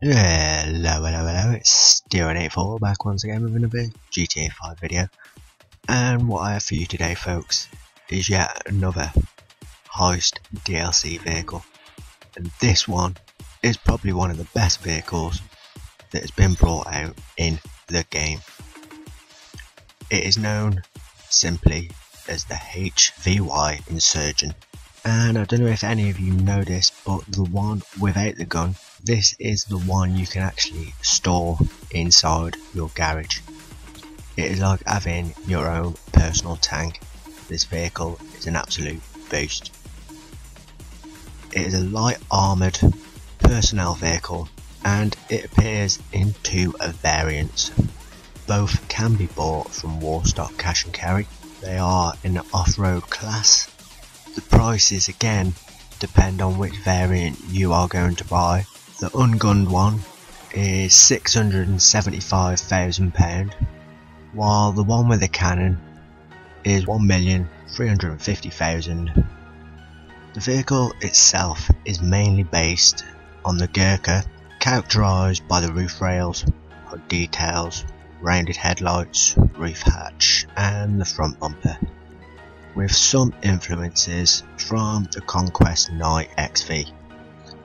Hello, it's Steeran84 back once again with another GTA 5 video. And what I have for you today, folks, is yet another Heist DLC vehicle. And this one is probably one of the best vehicles that has been brought out in the game. It is known simply as the HVY Insurgent. And I don't know if any of you know this, but the one without the gun, this is the one you can actually store inside your garage. It is like having your own personal tank. This vehicle is an absolute beast. It is a light armoured personnel vehicle and it appears in two variants. Both can be bought from Warstock Cash and Carry. They are in the off-road class. The prices again depend on which variant you are going to buy. The ungunned one is £675,000, while the one with the cannon is £1,350,000. The vehicle itself is mainly based on the Gurkha, characterised by the roof rails, hood details, rounded headlights, roof hatch and the front bumper, with some influences from the Conquest Knight XV,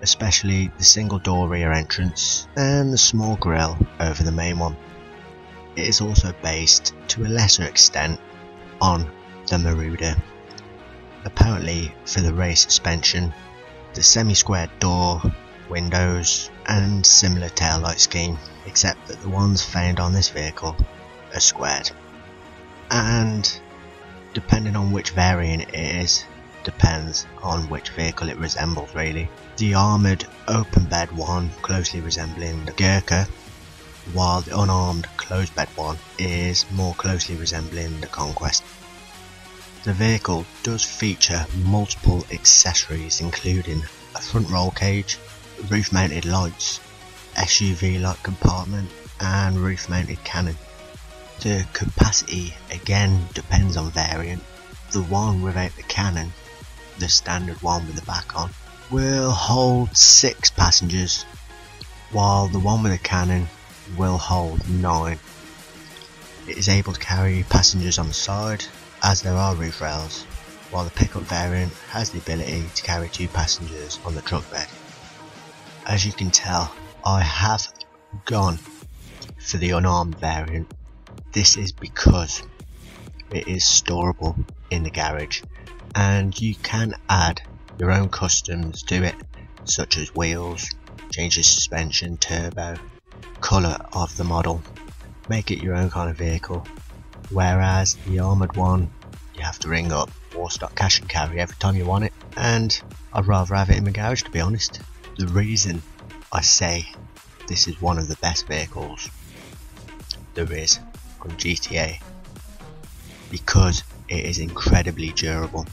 especially the single door rear entrance and the small grille over the main one. It is also based to a lesser extent on the Marauder, apparently for the rear suspension, the semi-squared door, windows and similar taillight scheme, except that the ones found on this vehicle are squared. And depending on which variant it is, depends on which vehicle it resembles really. The armoured open bed one closely resembling the Gurkha, while the unarmed closed bed one is more closely resembling the Conquest. The vehicle does feature multiple accessories including a front roll cage, roof mounted lights, SUV like compartment and roof mounted cannon. The capacity again depends on variant. The one without the cannon, the standard one with the back on, will hold 6 passengers, while the one with the cannon will hold 9. It is able to carry passengers on the side as there are roof rails, while the pickup variant has the ability to carry 2 passengers on the truck bed. As you can tell, I have gone for the unarmed variant. This is because it is storable in the garage and you can add your own customs to it, such as wheels, change the suspension, turbo, colour of the model, make it your own kind of vehicle. Whereas the armoured one, you have to ring up Warstock Cash and Carry every time you want it, and I'd rather have it in my garage, to be honest. The reason I say this is one of the best vehicles there is on GTA, because it is incredibly durable,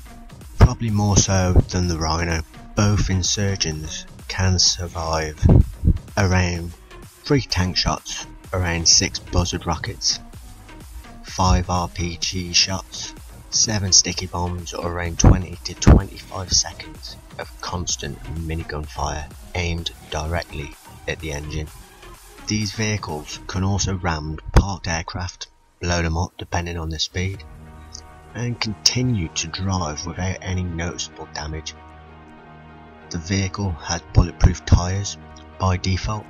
probably more so than the Rhino. Both Insurgents can survive around 3 tank shots, around 6 buzzard rockets, 5 RPG shots, 7 sticky bombs, or around 20 to 25 seconds of constant minigun fire aimed directly at the engine. These vehicles can also ram parked aircraft, blow them up depending on the speed, and continue to drive without any noticeable damage. The vehicle has bulletproof tyres by default,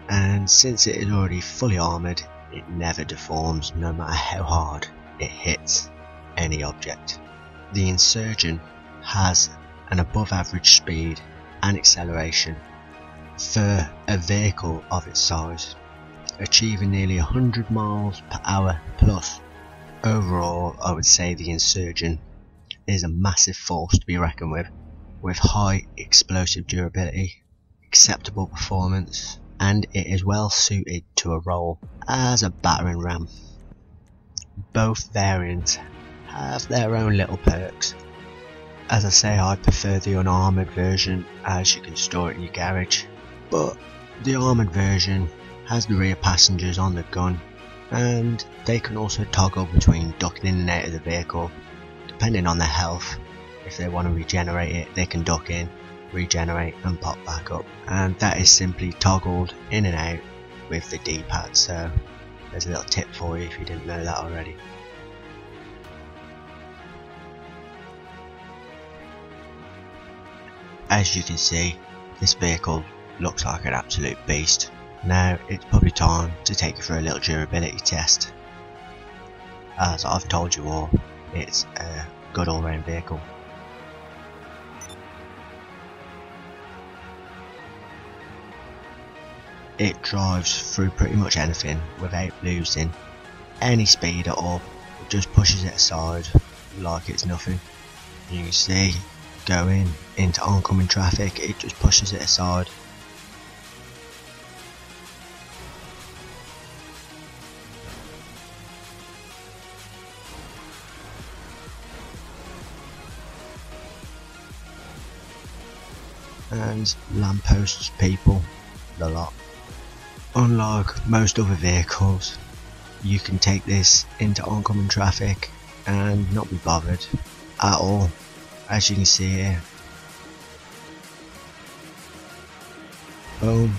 and since it is already fully armoured, it never deforms no matter how hard it hits any object. The Insurgent has an above average speed and acceleration for a vehicle of its size, achieving nearly 100 miles per hour plus. Overall, I would say the Insurgent is a massive force to be reckoned with high explosive durability, acceptable performance, and it is well suited to a role as a battering ram. Both variants have their own little perks. As I say, I prefer the unarmoured version as you can store it in your garage, but the armoured version has the rear passengers on the gun, and they can also toggle between ducking in and out of the vehicle depending on their health. If they want to regenerate it, they can duck in, regenerate and pop back up, and that is simply toggled in and out with the D-pad. So there's a little tip for you if you didn't know that already. As you can see, this vehicle looks like an absolute beast. Now it's probably time to take you for a little durability test. As I've told you all, it's a good all-round vehicle. It drives through pretty much anything without losing any speed at all. It just pushes it aside like it's nothing. You can see, going into oncoming traffic, it just pushes it aside. And lampposts people, the lot. Unlike most other vehicles, you can take this into oncoming traffic and not be bothered at all. As you can see here, boom,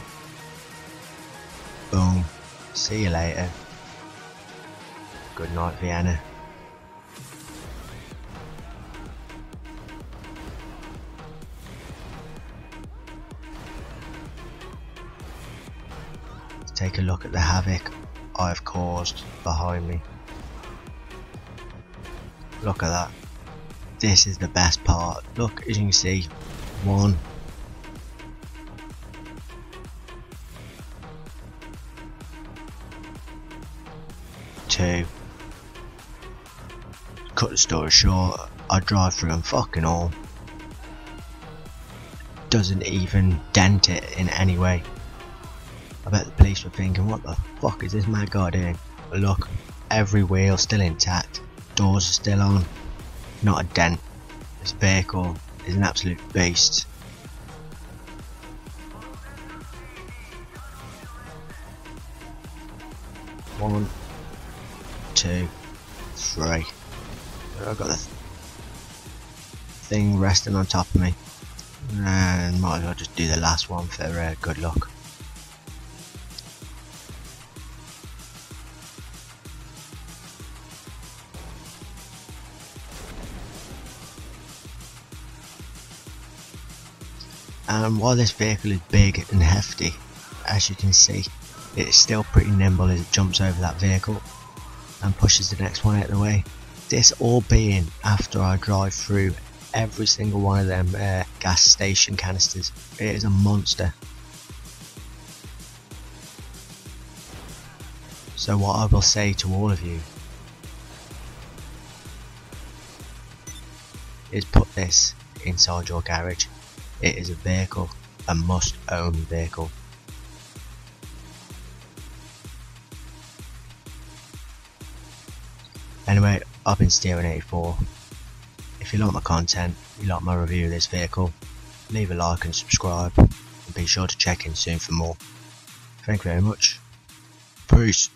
boom, see you later, good night Vienna. Take a look at the havoc I've caused behind me. Look at that. This is the best part. Look, as you can see, 1, 2. Cut the story short, I drive through and fucking all. Doesn't even dent it in any way. I bet the police were thinking, what the fuck is this mad guy doing? But look, every wheel still intact, doors are still on, not a dent. This vehicle is an absolute beast. One, 2, 3. I've got the thing resting on top of me, and might as well just do the last one for good luck. And while this vehicle is big and hefty, as you can see, it's still pretty nimble as it jumps over that vehicle and pushes the next one out of the way. This all being after I drive through every single one of them gas station canisters. It is a monster. So what I will say to all of you is put this inside your garage. It is a vehicle, a must-own vehicle. Anyway, I've been Steering84. If you like my content, you like my review of this vehicle, leave a like and subscribe, and be sure to check in soon for more. Thank you very much. Peace.